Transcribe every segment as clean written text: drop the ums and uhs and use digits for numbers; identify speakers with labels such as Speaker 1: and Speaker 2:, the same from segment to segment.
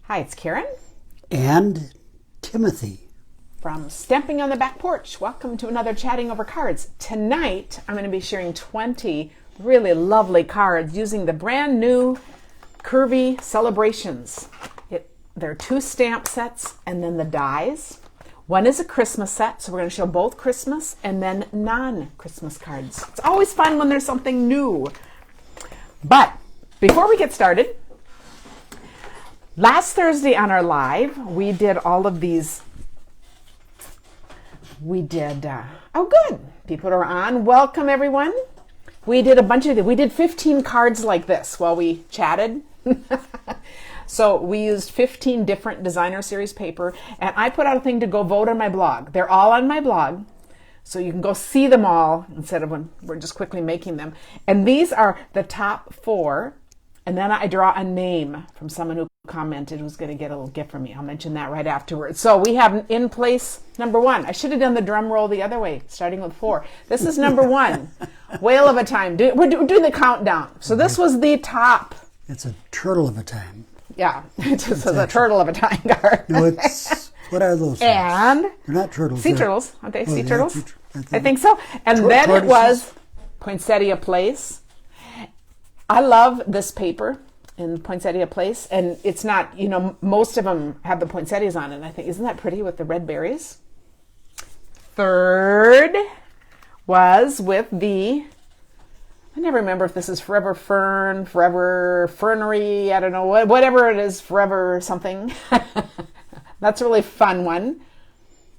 Speaker 1: Hi, it's Karen.
Speaker 2: And Timothy.
Speaker 1: From Stamping on the Back Porch. Welcome to another Chatting Over Cards. Tonight, I'm going to be sharing 20 really lovely cards using the brand new Curvy Celebrations. There are 2 stamp sets and then the dies. One is a Christmas set, so we're going to show both Christmas and then non-Christmas cards. It's always fun when there's something new. But before we get started, last Thursday on our live, we did all of these. We did, oh good, people are on. Welcome everyone. We did a bunch of, we did 15 cards like this while we chatted. So we used 15 different designer series paper, and I put out a thing to go vote on my blog. They're all on my blog, so you can go see them all instead of when we're just quickly making them. And these are the top 4. And then I draw a name from someone who commented who's going to get a little gift from me. I'll mention that right afterwards. So we have in place number 1. I should have done the drum roll the other way, starting with 4. This is number 1. Whale of a time. We're doing the countdown. So this was the top.
Speaker 2: It's a turtle of a time.
Speaker 1: Yeah, it's a turtle of a time card.
Speaker 2: No, it's, what are those?
Speaker 1: And
Speaker 2: they're not turtles.
Speaker 1: Sea turtles. Aren't they sea turtles?
Speaker 2: I
Speaker 1: think so. And then it was Poinsettia Place. I love this paper in Poinsettia Place, and it's not, you know, most of them have the poinsettias on it. I think, isn't that pretty with the red berries? 3rd was with the, I never remember if this is Forever Fern, Forever Fernery, I don't know, whatever it is, Forever something. That's a really fun one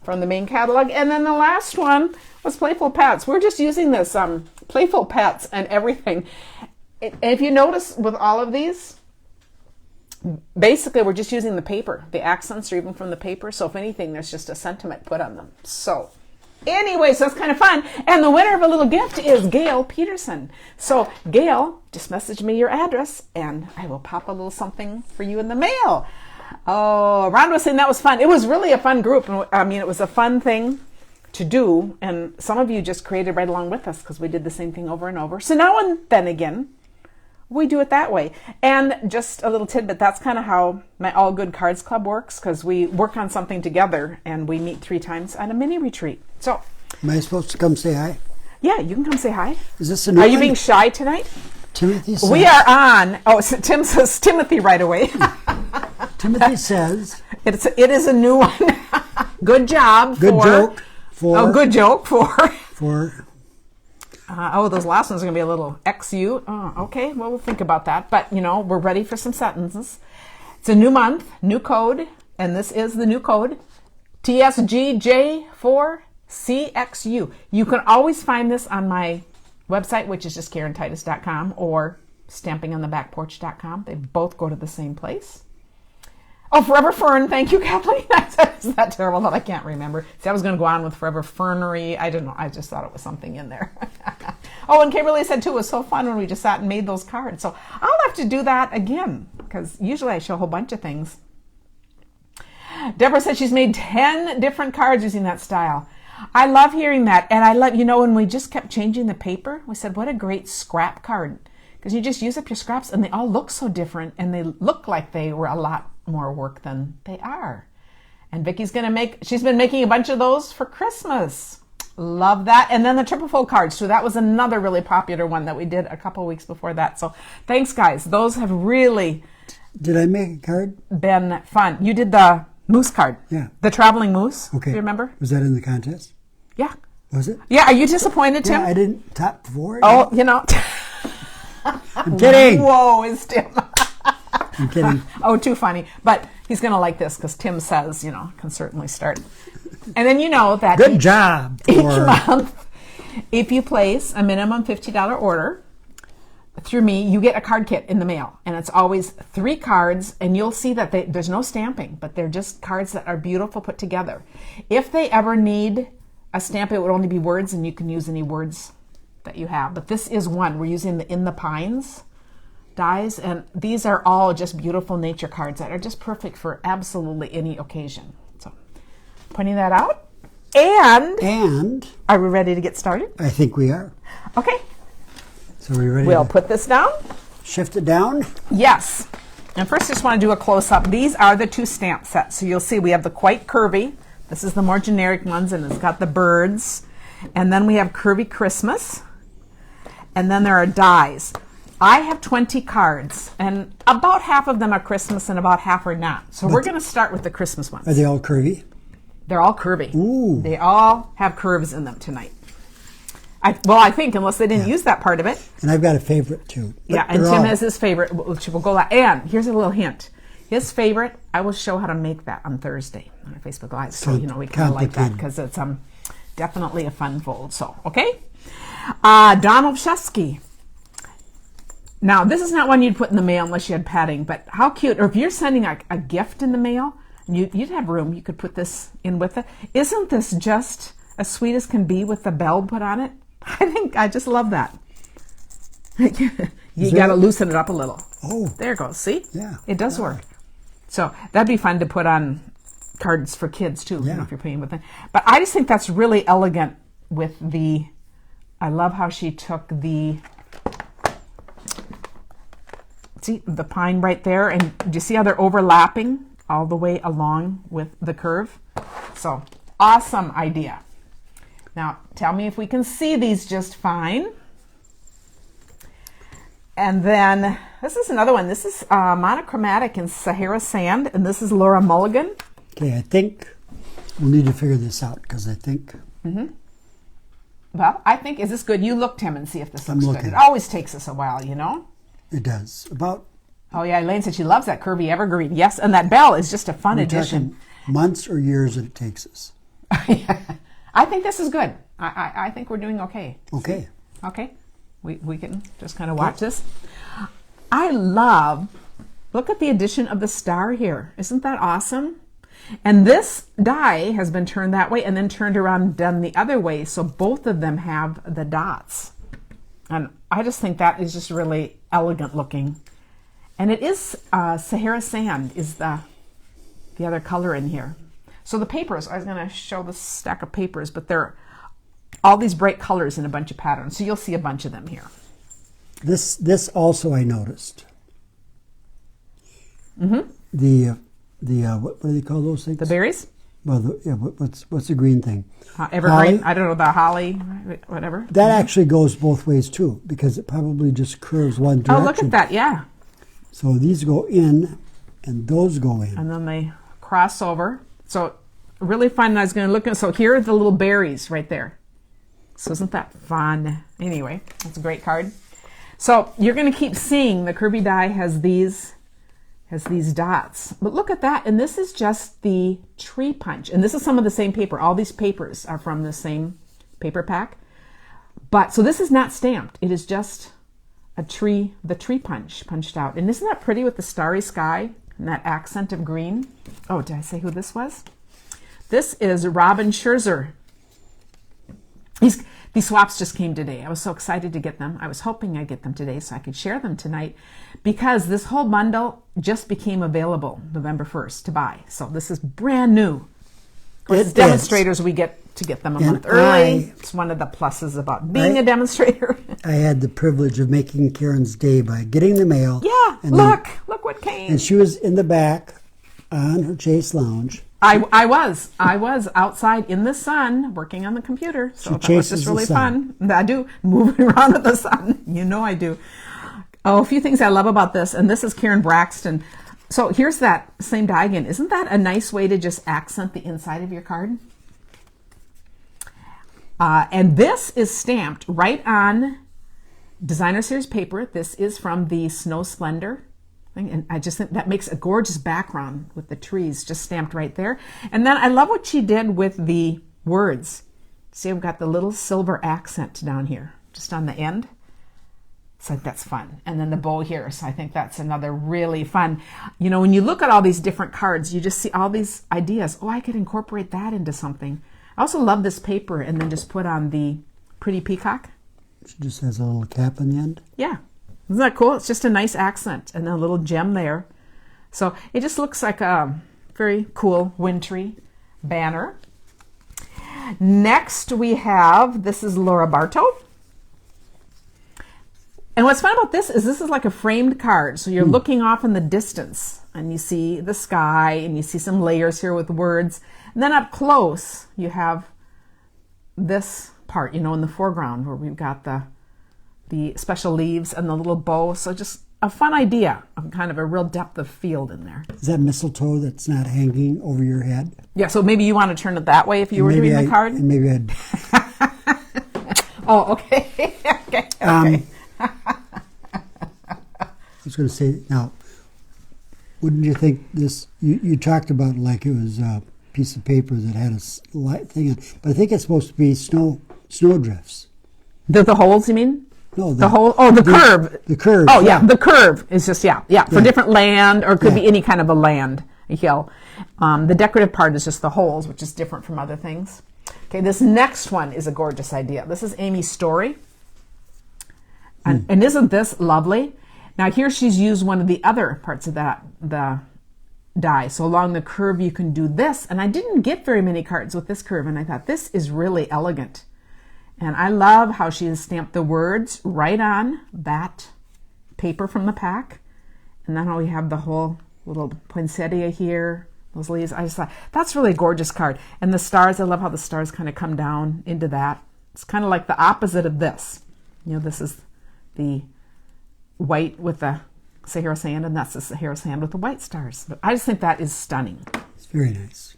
Speaker 1: from the main catalog. And then the last one was Playful Pets. We're just using this Playful Pets and everything. If you notice with all of these, basically we're just using the paper. The accents are even from the paper. So if anything, there's just a sentiment put on them. So anyway, so that's kind of fun. And the winner of a little gift is Gail Peterson. So Gail, just message me your address and I will pop a little something for you in the mail. Oh, Rhonda was saying that was fun. It was really a fun group. I mean, it was a fun thing to do. And some of you just created right along with us because we did the same thing over and over. So now and then again, we do it that way. And just a little tidbit, that's kind of how my All Good Cards Club works, because we work on something together and we meet 3 times on a mini retreat. So,
Speaker 2: am I supposed to come say hi?
Speaker 1: Yeah, you can come say hi.
Speaker 2: Is this a new
Speaker 1: Are
Speaker 2: one?
Speaker 1: you being shy tonight?
Speaker 2: Timothy says.
Speaker 1: We are on. Oh, so Tim says Timothy right away.
Speaker 2: Timothy says.
Speaker 1: It is a new one. Good job.
Speaker 2: Good joke.
Speaker 1: Oh, good joke for. Those last ones are going to be a little XU. Oh, okay, well, we'll think about that. But, you know, we're ready for some sentences. It's a new month, new code, and this is the new code, TSGJ4CXU. You can always find this on my website, which is just KarenTitus.com, or StampingOnTheBackPorch.com. They both go to the same place. Oh, Forever Fern. Thank you, Kathleen. Is that terrible that I can't remember? See, I was going to go on with Forever Fernery. I don't know. I just thought it was something in there. Oh, and Kimberly said, too, it was so fun when we just sat and made those cards. So I'll have to do that again, because usually I show a whole bunch of things. Deborah said she's made 10 different cards using that style. I love hearing that. And I love, you know, when we just kept changing the paper, we said, what a great scrap card. Because you just use up your scraps, and they all look so different, and they look like they were a lot more work than they are. And Vicky's she's been making a bunch of those for Christmas. Love that. And then the triple fold cards too. That was another really popular one that we did a couple weeks before that. So thanks guys. Those have really
Speaker 2: Did I make a card?
Speaker 1: Been fun. You did the moose card.
Speaker 2: Yeah.
Speaker 1: The traveling moose.
Speaker 2: Okay.
Speaker 1: Do you remember?
Speaker 2: Was that in the contest?
Speaker 1: Yeah.
Speaker 2: Was it?
Speaker 1: Yeah. Are you disappointed, Tim?
Speaker 2: Yeah, I didn't top 4.
Speaker 1: Oh, you know.
Speaker 2: I'm kidding.
Speaker 1: Whoa, is Tim.
Speaker 2: I'm kidding.
Speaker 1: Oh, too funny. But he's going to like this because Tim says, you know, can certainly start. And then you know that
Speaker 2: Good job.
Speaker 1: Each month, if you place a minimum $50 order through me, you get a card kit in the mail. And it's always 3 cards, and you'll see that there's no stamping, but they're just cards that are beautiful put together. If they ever need a stamp, it would only be words, and you can use any words that you have. But this is one. We're using the In the Pines dies, and these are all just beautiful nature cards that are just perfect for absolutely any occasion. So pointing that out. And are we ready to get started?
Speaker 2: I think we are.
Speaker 1: Okay.
Speaker 2: So are we ready?
Speaker 1: We'll put this down.
Speaker 2: Shift it down?
Speaker 1: Yes. And first, I just want to do a close-up. These are the 2 stamp sets. So you'll see we have the Quite Curvy. This is the more generic ones, and it's got the birds. And then we have Curvy Christmas. And then there are dies. I have 20 cards, and about half of them are Christmas and about half are not. So we're going to start with the Christmas ones.
Speaker 2: Are they all curvy?
Speaker 1: They're all curvy.
Speaker 2: Ooh.
Speaker 1: They all have curves in them tonight. I think, unless they didn't use that part of it.
Speaker 2: And I've got a favorite too.
Speaker 1: Yeah, and Tim has his favorite, which will go. And here's a little hint. His favorite, I will show how to make that on Thursday on our Facebook Live. So, we kind of like that because it's definitely a fun fold. So, okay. Donald Shesky. Now, this is not one you'd put in the mail unless you had padding, but how cute. Or if you're sending a gift in the mail, you'd have room. You could put this in with it. Isn't this just as sweet as can be with the bell put on it? I just love that. You got to loosen it up a little.
Speaker 2: Oh.
Speaker 1: There it goes. See?
Speaker 2: Yeah.
Speaker 1: It does work. So that'd be fun to put on cards for kids too,
Speaker 2: Yeah.
Speaker 1: if you're playing with it. But I just think that's really elegant with I love how she took see the pine right there, and do you see how they're overlapping all the way along with the curve? So awesome idea. Now tell me if we can see these just fine. And then this is another one. This is monochromatic in Sahara Sand, and this is Laura Mulligan.
Speaker 2: Okay, I think we'll need to figure this out because I think.
Speaker 1: Well, I think, is this good? You look, Tim, and see if this looks good.
Speaker 2: looking.
Speaker 1: It always takes us a while,
Speaker 2: It does. About.
Speaker 1: Oh yeah, Elaine said she loves that Curvy Evergreen. Yes, and that bell is just a fun
Speaker 2: we're
Speaker 1: addition.
Speaker 2: talking months or years that it takes us.
Speaker 1: I think this is good. I think we're doing okay.
Speaker 2: Okay.
Speaker 1: Okay. We can just kind of watch this. I love, look at the addition of the star here. Isn't that awesome? And this die has been turned that way and then turned around and done the other way. So both of them have the dots. And I just think that is just really elegant looking. And it is Sahara Sand is the other color in here. So the papers, I was going to show the stack of papers, but they're all these bright colors in a bunch of patterns. So you'll see a bunch of them here.
Speaker 2: This also I noticed. The what do they call those things?
Speaker 1: The berries?
Speaker 2: Well, what's the green thing?
Speaker 1: Evergreen?
Speaker 2: Holly?
Speaker 1: I don't know, the holly, whatever.
Speaker 2: That actually goes both ways too, because it probably just curves one direction.
Speaker 1: Oh, look at that, yeah.
Speaker 2: So these go in, and those go in.
Speaker 1: And then they cross over. So really fun. And I was going to look at, so here are the little berries right there. So isn't that fun? Anyway, that's a great card. So you're going to keep seeing the Curvy die has these dots. But look at that. And this is just the tree punch. And this is some of the same paper. All these papers are from the same paper pack. But so this is not stamped. It is just the tree punch punched out. And isn't that pretty with the starry sky and that accent of green? Oh, did I say who this was? This is Robin Scherzer. These swaps just came today. I was so excited to get them. I was hoping I'd get them today so I could share them tonight because this whole bundle just became available November 1st to buy. So this is brand new. Of course, as demonstrators, we get to get them a month early. It's one of the pluses about being a demonstrator.
Speaker 2: I had the privilege of making Karen's day by getting the mail.
Speaker 1: Yeah,
Speaker 2: and
Speaker 1: look what came.
Speaker 2: And she was in the back on her Chase lounge.
Speaker 1: I was outside in the sun working on the computer, so that was just really fun. I do, moving around with the sun. You know I do. Oh, a few things I love about this, and this is Karen Braxton. So here's that same die again. Isn't that a nice way to just accent the inside of your card? And this is stamped right on Designer Series paper. This is from the Snow Splendor. And I just think that makes a gorgeous background with the trees just stamped right there. And then I love what she did with the words. See, I've got the little silver accent down here, just on the end. So that's fun. And then the bow here. So I think that's another really fun. You know, when you look at all these different cards, you just see all these ideas. Oh, I could incorporate that into something. I also love this paper and then just put on the pretty peacock.
Speaker 2: She just has a little cap on the end.
Speaker 1: Yeah. Isn't that cool? It's just a nice accent and then a little gem there. So it just looks like a very cool wintry banner. Next we have, this is Laura Bartow. And what's fun about this is like a framed card. So you're looking off in the distance and you see the sky and you see some layers here with words. And then up close, you have this part, in the foreground where we've got the special leaves and the little bow. So just a fun idea of kind of a real depth of field in there.
Speaker 2: Is that mistletoe that's not hanging over your head?
Speaker 1: Yeah, so maybe you want to turn it that way if you were doing the card?
Speaker 2: And maybe I'd...
Speaker 1: Oh, okay. okay.
Speaker 2: I was going to say, now, wouldn't you think this, you talked about it like it was a piece of paper that had a light thing on, but I think it's supposed to be snow drifts.
Speaker 1: The holes, you mean?
Speaker 2: No,
Speaker 1: the hole. Oh, the curve.
Speaker 2: The curve.
Speaker 1: Oh, yeah. The curve is just for different land, or it could be any kind of a hill. The decorative part is just the holes, which is different from other things. Okay, this next one is a gorgeous idea. This is Amy's story, and isn't this lovely? Now here she's used one of the other parts of the die. So along the curve you can do this, and I didn't get very many cards with this curve, and I thought this is really elegant. And I love how she has stamped the words right on that paper from the pack. And then we have the whole little poinsettia here, those leaves. I just thought, that's really a gorgeous card. And the stars, I love how the stars kind of come down into that. It's kind of like the opposite of this. This is the white with the Sahara sand, and that's the Sahara sand with the white stars. But I just think that is stunning.
Speaker 2: It's very nice.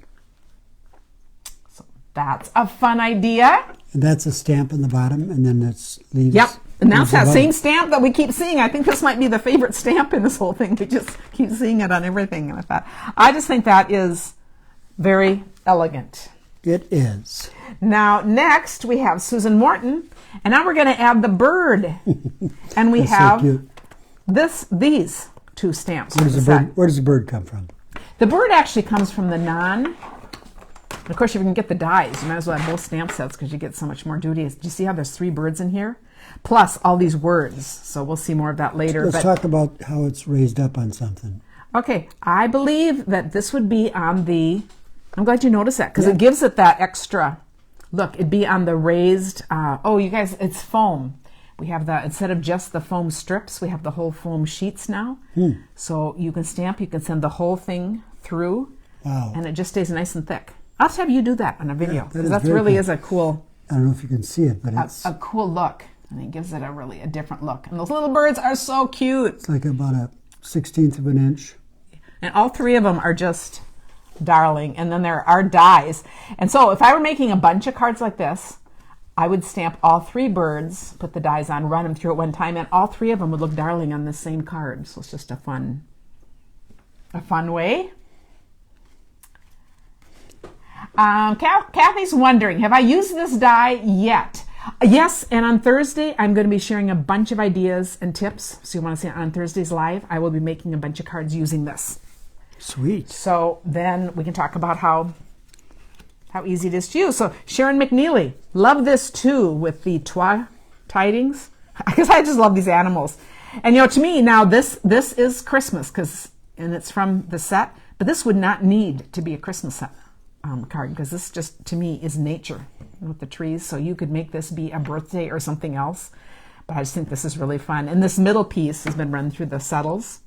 Speaker 1: So that's a fun idea.
Speaker 2: And that's a stamp on the bottom, and then it's leaves.
Speaker 1: Yep, and that's that same stamp that we keep seeing. I think this might be the favorite stamp in this whole thing. We just keep seeing it on everything. And I just think that is very elegant.
Speaker 2: It is.
Speaker 1: Now, next we have Susan Morton, and now we're going to add the bird. And we have these two stamps.
Speaker 2: Where does the bird come from?
Speaker 1: The bird actually comes from the of course, if you can get the dies, you might as well have both stamp sets because you get so much more duties. Do you see how there's 3 birds in here? Plus all these words. So we'll see more of that later.
Speaker 2: Let's talk about how it's raised up on something.
Speaker 1: Okay, I believe that this would be on the, I'm glad you noticed that because it gives it that extra look. It'd be on the raised, you guys, it's foam. We have instead of just the foam strips, we have the whole foam sheets now. So you can stamp, you can send the whole thing through.
Speaker 2: Wow.
Speaker 1: And it just stays nice and thick. I'll have to have you do that on a video.
Speaker 2: Yeah,
Speaker 1: that really is a cool...
Speaker 2: I don't know if you can see it, but it's...
Speaker 1: A cool look. And it gives it a different look. And those little birds are so cute.
Speaker 2: It's like about a 1/16 of an inch.
Speaker 1: And all 3 of them are just darling. And then there are dies. And so if I were making a bunch of cards like this, I would stamp all 3 birds, put the dies on, run them through at one time, and all 3 of them would look darling on the same card. So it's just a fun way. Kathy's wondering, have I used this die yet? Yes, and on Thursday, I'm going to be sharing a bunch of ideas and tips. So you want to see it on Thursday's live? I will be making a bunch of cards using this.
Speaker 2: Sweet.
Speaker 1: So then we can talk about how easy it is to use. So Sharon McNeely, love this too with the tidings. Because I just love these animals. And to me now this is Christmas and it's from the set, but this would not need to be a Christmas set. Card because this just to me is nature with the trees, so you could make this be a birthday or something else, but I just think this is really fun. And this middle piece has been run through the settles,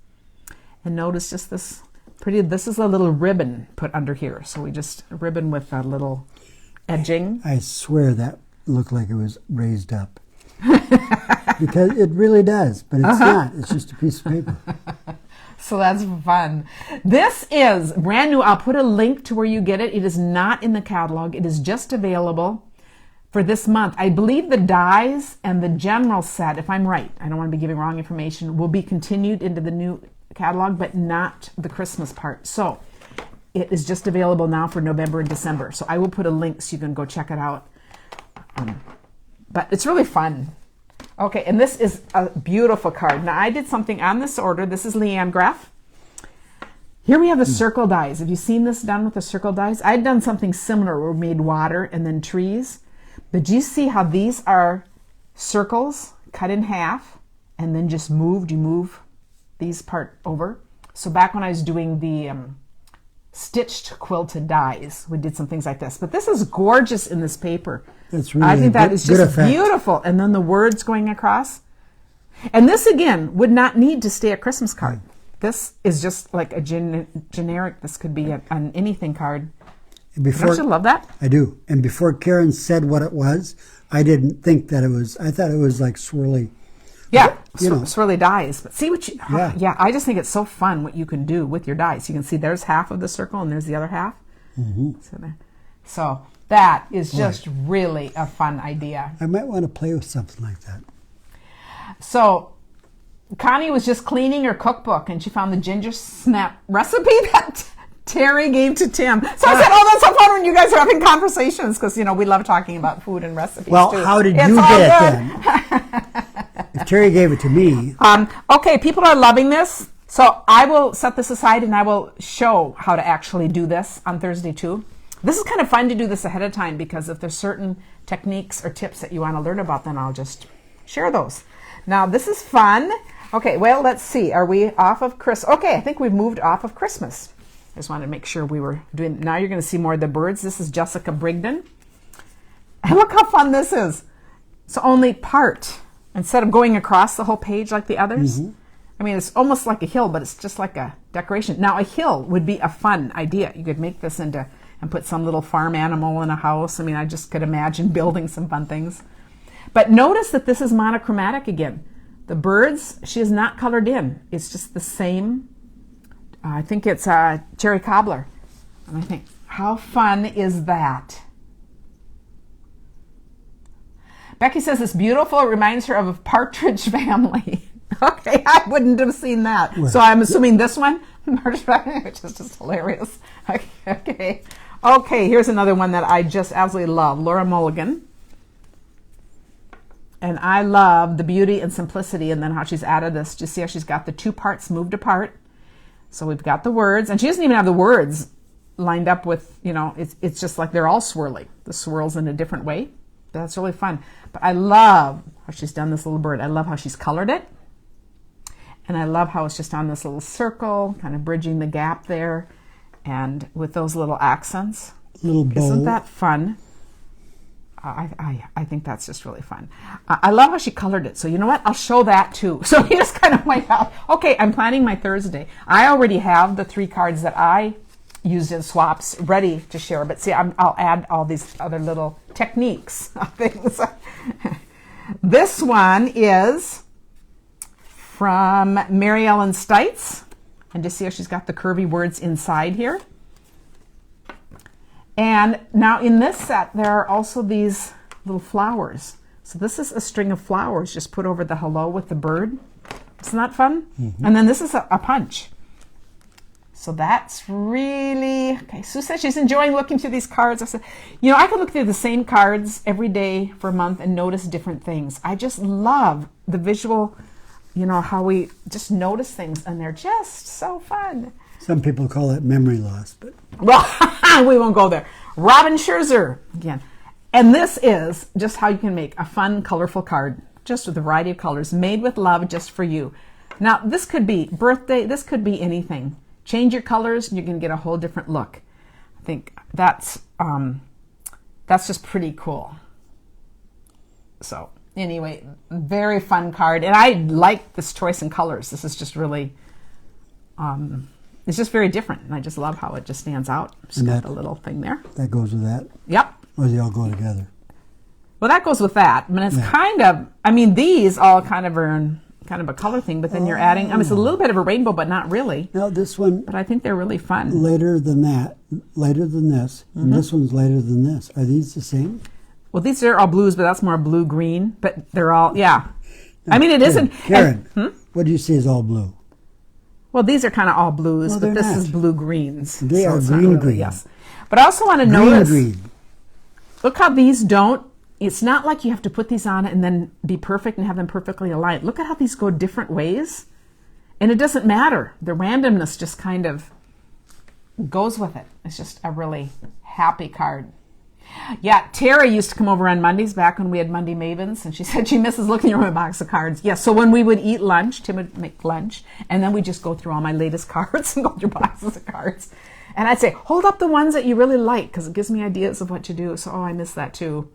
Speaker 1: and notice just this is a little ribbon put under here, so we just ribbon with a little edging.
Speaker 2: I swear that looked like it was raised up because it really does, but it's not. It's just a piece of paper.
Speaker 1: So that's fun. This is brand new. I'll put a link to where you get it. It is not in the catalog. It is just available for this month. I believe the dies and the general set, if I'm right, I don't want to be giving wrong information, will be continued into the new catalog, but not the Christmas part. So it is just available now for November and December. So I will put a link so you can go check it out. But it's really fun. Okay, and this is a beautiful card. Now, I did something on this order. This is Leanne Graff. Here we have the circle dies. Have you seen this done with the circle dies? I'd done something similar where we made water and then trees. But do you see how these are circles cut in half and then just moved? You move these part over. So back when I was doing the stitched quilted dies, we did some things like this. But this is gorgeous in this paper.
Speaker 2: It's really
Speaker 1: I think that is just
Speaker 2: effect.
Speaker 1: beautiful. And then the words going across. And this, again, would not need to stay a Christmas card. This is just like a generic, this could be an anything card. Don't you love that?
Speaker 2: I do. And before Karen said what it was, I didn't think that it was, I thought it was like swirly.
Speaker 1: Yeah, swirly dies. But see what you, I just think it's so fun what you can do with your dies. You can see there's half of the circle and there's the other half. So that is just really a fun idea.
Speaker 2: I might want to play with something like that.
Speaker 1: So Connie was just cleaning her cookbook and she found the ginger snap recipe that Terry gave to Tim. So I said, oh, that's so fun when you guys are having conversations because, we love talking about food and recipes
Speaker 2: well,
Speaker 1: too.
Speaker 2: How did you get it then? If Terry gave it to me.
Speaker 1: Okay, people are loving this. So I will set this aside and I will show how to actually do this on Thursday too. This is kind of fun to do this ahead of time because if there's certain techniques or tips that you want to learn about, then I'll just share those. Now, this is fun. Okay, well, let's see. Are we off of Christmas? Okay, I think we've moved off of Christmas. I just wanted to make sure we were doing. Now you're going to see more of the birds. This is Jessica Brigden. And look how fun this is. So only part. Instead of going across the whole page like the others. I mean, it's almost like a hill, but it's just like a decoration. Now, a hill would be a fun idea. You could make this into and put some little farm animal in a house. I mean, I just could imagine building some fun things. But notice that this is monochromatic again. The birds, she is not colored in. It's just the same. I think it's cherry cobbler. And I think, how fun is that? Becky says it's beautiful. It reminds her of a partridge family. Okay, I wouldn't have seen that. Right. So I'm assuming this one, partridge family, which is just hilarious. Okay, here's another one that I just absolutely love. Laura Mulligan. And I love the beauty and simplicity and then how she's added this. Do you see how she's got the two parts moved apart? So we've got the words, and she doesn't even have the words lined up with, it's just like they're all swirly. The swirls in a different way. That's really fun. But I love how she's done this little bird. I love how she's colored it. And I love how it's just on this little circle, kind of bridging the gap there. And with those little accents.
Speaker 2: Little bow.
Speaker 1: Isn't that fun? I think that's just really fun. I love how she colored it. So you know what? I'll show that too. So he just kind of went out. Okay, I'm planning my Thursday. I already have the 3 cards that I used in swaps ready to share. But see, I'll add all these other little techniques of things. This one is from Mary Ellen Stites. And just see how she's got the curvy words inside here. And now in this set, there are also these little flowers. So this is a string of flowers just put over the hello with the bird. Isn't that fun? And then this is a punch. So that's really, okay. Sue says she's enjoying looking through these cards. I said, I can look through the same cards every day for a month and notice different things. I just love the visual, how we just notice things and they're just so fun.
Speaker 2: Some people call it memory loss, but...
Speaker 1: Well, we won't go there. Robin Scherzer, again. And this is just how you can make a fun, colorful card, just with a variety of colors, made with love just for you. Now, this could be birthday, this could be anything. Change your colors, and you can get a whole different look. I think that's just pretty cool. So, anyway, very fun card. And I like this choice in colors. This is just really... it's just very different, and I just love how it just stands out. Just got a little thing there.
Speaker 2: That goes with that?
Speaker 1: Yep.
Speaker 2: Or they all go together?
Speaker 1: Well, that goes with that. I mean, it's kind of, these all kind of are in kind of a color thing, but then you're adding, it's a little bit of a rainbow, but not really.
Speaker 2: No, this one...
Speaker 1: But I think they're really fun.
Speaker 2: Later than this, and this one's later than this. Are these the same?
Speaker 1: Well, these are all blues, but that's more blue-green, but they're all, yeah.
Speaker 2: No,
Speaker 1: it isn't...
Speaker 2: Karen, what do you see is all blue?
Speaker 1: Well, these are kind of all blues, but this is blue-greens.
Speaker 2: They are green-green.
Speaker 1: Yes. But I also want to notice...
Speaker 2: Green.
Speaker 1: Look how these don't... It's not like you have to put these on and then be perfect and have them perfectly aligned. Look at how these go different ways. And it doesn't matter. The randomness just kind of goes with it. It's just a really happy card. Yeah, Tara used to come over on Mondays back when we had Monday Mavens, and she said she misses looking through my box of cards. Yes, so when we would eat lunch, Tim would make lunch, and then we'd just go through all my latest cards and go through boxes of cards. And I'd say, hold up the ones that you really like, because it gives me ideas of what to do. So, I miss that too.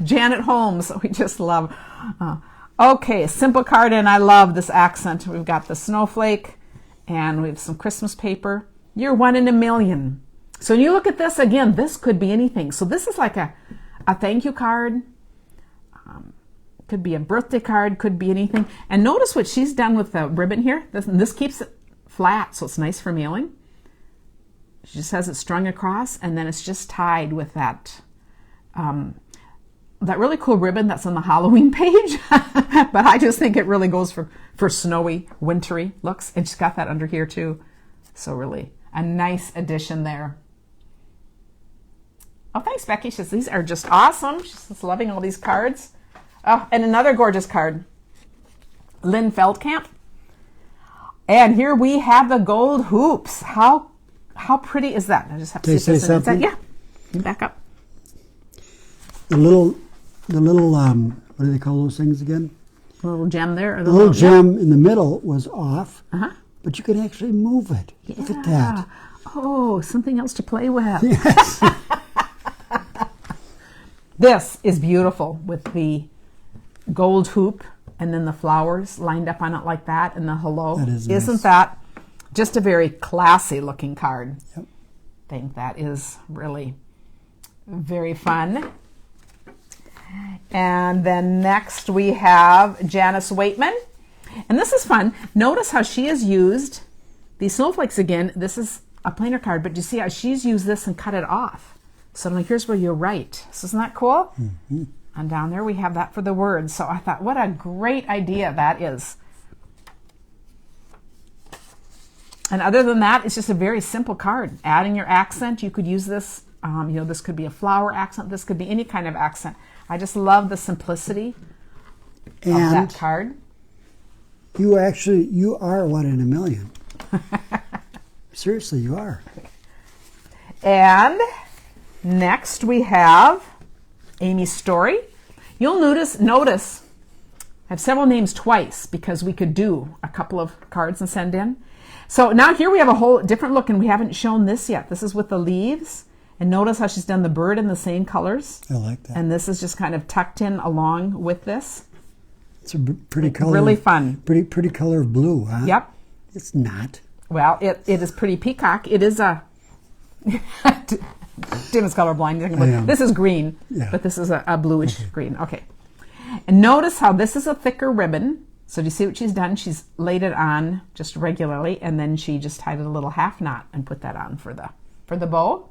Speaker 1: Janet Holmes, we just love. Okay, simple card, and I love this accent. We've got the snowflake, and we have some Christmas paper. You're 1 in a million. So when you look at this, again, this could be anything. So this is like a thank you card. Could be a birthday card, could be anything. And notice what she's done with the ribbon here. This keeps it flat, so it's nice for mailing. She just has it strung across, and then it's just tied with that that really cool ribbon that's on the Halloween page. But I just think it really goes for snowy, wintry looks. And she's got that under here too. So really a nice addition there. Oh, thanks, Becky. She says, these are just awesome. She's just loving all these cards. Oh, and another gorgeous card. Lynn Feldkamp. And here we have the gold hoops. How pretty is that? I just have to
Speaker 2: say something.
Speaker 1: Yeah. Back up.
Speaker 2: The little what do they call those things again?
Speaker 1: A little gem there. Or
Speaker 2: the little gem in the middle was off, but you can actually move it.
Speaker 1: Yeah.
Speaker 2: Look at that.
Speaker 1: Oh, something else to play with.
Speaker 2: Yes.
Speaker 1: This is beautiful with the gold hoop and then the flowers lined up on it like that and the hello.
Speaker 2: That is
Speaker 1: Isn't
Speaker 2: nice.
Speaker 1: that just a very classy looking card?
Speaker 2: Yep.
Speaker 1: I think that is really very fun. And then next we have Janice Weightman. And this is fun. Notice how she has used these snowflakes again. This is a plainer card, but you see how she's used this and cut it off. So I'm like, here's where you write. So isn't that cool?
Speaker 2: Mm-hmm.
Speaker 1: And down there we have that for the words. So I thought, what a great idea that is. And other than that, it's just a very simple card. Adding your accent, you could use this. This could be a flower accent. This could be any kind of accent. I just love the simplicity of that card.
Speaker 2: You are 1 in a million. Seriously, you are.
Speaker 1: And next we have Amy's Story. You'll notice I have several names twice because we could do a couple of cards and send in. So now here we have a whole different look, and we haven't shown this yet. This is with the leaves. And notice how she's done the bird in the same colors.
Speaker 2: I like that.
Speaker 1: And this is just kind of tucked in along with this.
Speaker 2: It's a pretty color.
Speaker 1: Really fun.
Speaker 2: Pretty color of blue, huh?
Speaker 1: Yep.
Speaker 2: It's not.
Speaker 1: Well, it is pretty peacock. It is a... Tim is colorblind. This is green, but this is a bluish green. Okay. And notice how this is a thicker ribbon. So do you see what she's done? She's laid it on just regularly, and then she just tied it a little half knot and put that on for the bow.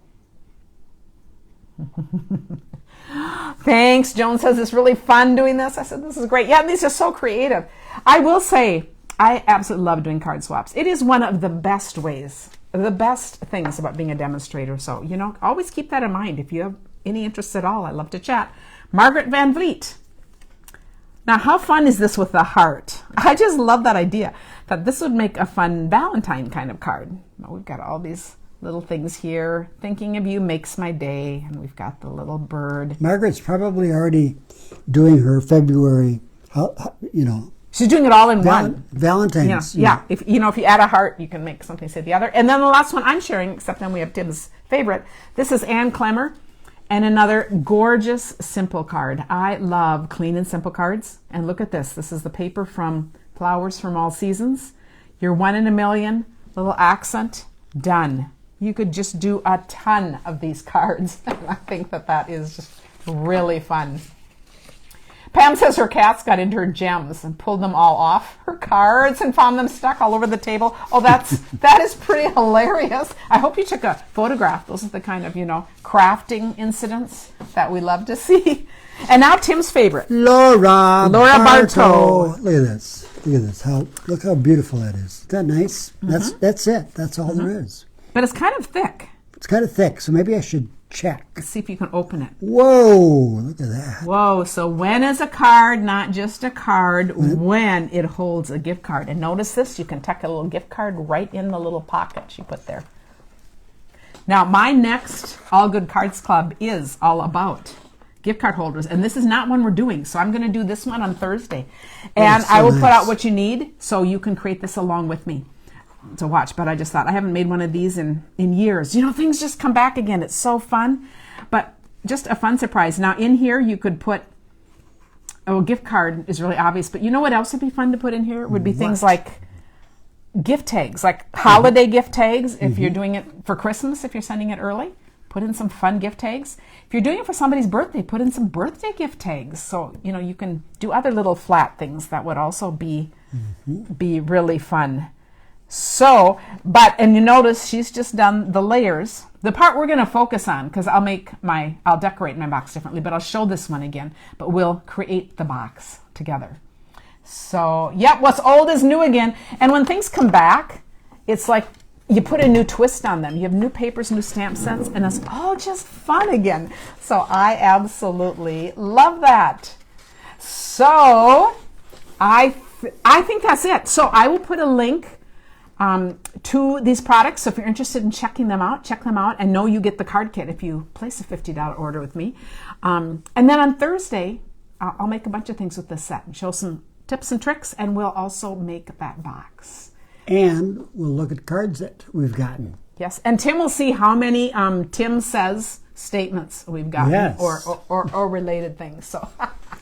Speaker 1: Thanks. Joan says it's really fun doing this. I said, this is great. Yeah, and these are so creative. I will say, I absolutely love doing card swaps. It is one of the best ways, the best things about being a demonstrator. So, always keep that in mind. If you have any interest at all, I love to chat. Margaret Van Vliet. Now, how fun is this with the heart? I just love that idea, that this would make a fun Valentine kind of card. We've got all these little things here. Thinking of you makes my day. And we've got the little bird.
Speaker 2: Margaret's probably already doing her February,
Speaker 1: She's doing it all in one.
Speaker 2: Valentine's.
Speaker 1: Yeah. If you add a heart, you can make something say the other. And then the last one I'm sharing, except then we have Tim's favorite. This is Ann Clemmer. And another gorgeous simple card. I love clean and simple cards. And look at this. This is the paper from Flowers from All Seasons. You're 1 in a million. Little accent. Done. You could just do a ton of these cards. I think that is just really fun. Pam says her cats got into her gems and pulled them all off her cards and found them stuck all over the table. Oh, that is pretty hilarious. I hope you took a photograph. Those are the kind of, crafting incidents that we love to see. And now Tim's favorite.
Speaker 2: Laura
Speaker 1: Bartow.
Speaker 2: Look at this. Look how beautiful that is. Isn't that nice? Mm-hmm. That's it. That's all there is.
Speaker 1: But it's kind of thick.
Speaker 2: It's kind of thick, so maybe I should check.
Speaker 1: Let's see if you can open it.
Speaker 2: Whoa, look at that.
Speaker 1: Whoa, so when is a card not just a card, when it holds a gift card. And notice this, you can tuck a little gift card right in the little pocket she put there. Now, my next All Good Cards Club is all about gift card holders. And this is not one we're doing, so I'm going to do this one on Thursday. And I will put out what you need so you can create this along with me to watch. But I just thought, I haven't made one of these in years. Things just come back again. It's so fun. But just a fun surprise. Now in here you could put a gift card is really obvious, but you know what else would be fun to put in here? Would be things like gift tags, like holiday gift tags. If you're doing it for Christmas, if you're sending it early, put in some fun gift tags. If you're doing it for somebody's birthday, put in some birthday gift tags. So, you know, you can do other little flat things that would also be really fun. So, and you notice she's just done the layers. The part we're going to focus on, because I'll decorate my box differently, but I'll show this one again, but we'll create the box together. So, yep, what's old is new again. And when things come back, it's like you put a new twist on them. You have new papers, new stamp sets, and it's all just fun again. So I absolutely love that. So I think that's it. So I will put a link to these products. So if you're interested in checking them out, check them out, and know you get the card kit if you place a $50 order with me. And then on Thursday, I'll make a bunch of things with this set and show some tips and tricks, and we'll also make that box.
Speaker 2: And we'll look at cards that we've gotten.
Speaker 1: Yes, and Tim will see how many Tim says statements we've gotten,
Speaker 2: yes,
Speaker 1: or related things. So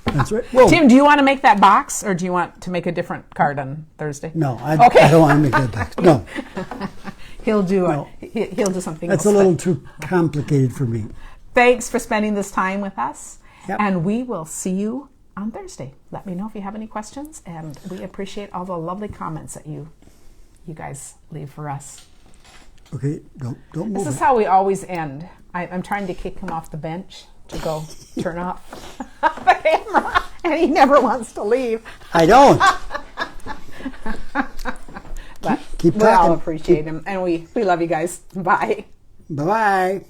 Speaker 2: that's right. Whoa.
Speaker 1: Tim, do you want to make that box, or do you want to make a different card on Thursday?
Speaker 2: No, I don't want to make that box. No.
Speaker 1: He'll do he'll do something
Speaker 2: That's
Speaker 1: else.
Speaker 2: That's a little too complicated for me.
Speaker 1: Thanks for spending this time with us.
Speaker 2: Yep.
Speaker 1: And we will see you on Thursday. Let me know if you have any questions, and we appreciate all the lovely comments that you guys leave for us.
Speaker 2: Okay, don't move.
Speaker 1: This is how we always end. I'm trying to kick him off the bench to go turn off the camera, and he never wants to leave.
Speaker 2: I don't.
Speaker 1: But
Speaker 2: keep
Speaker 1: we all
Speaker 2: talking.
Speaker 1: appreciate him, and we love you guys. Bye.
Speaker 2: Bye-bye.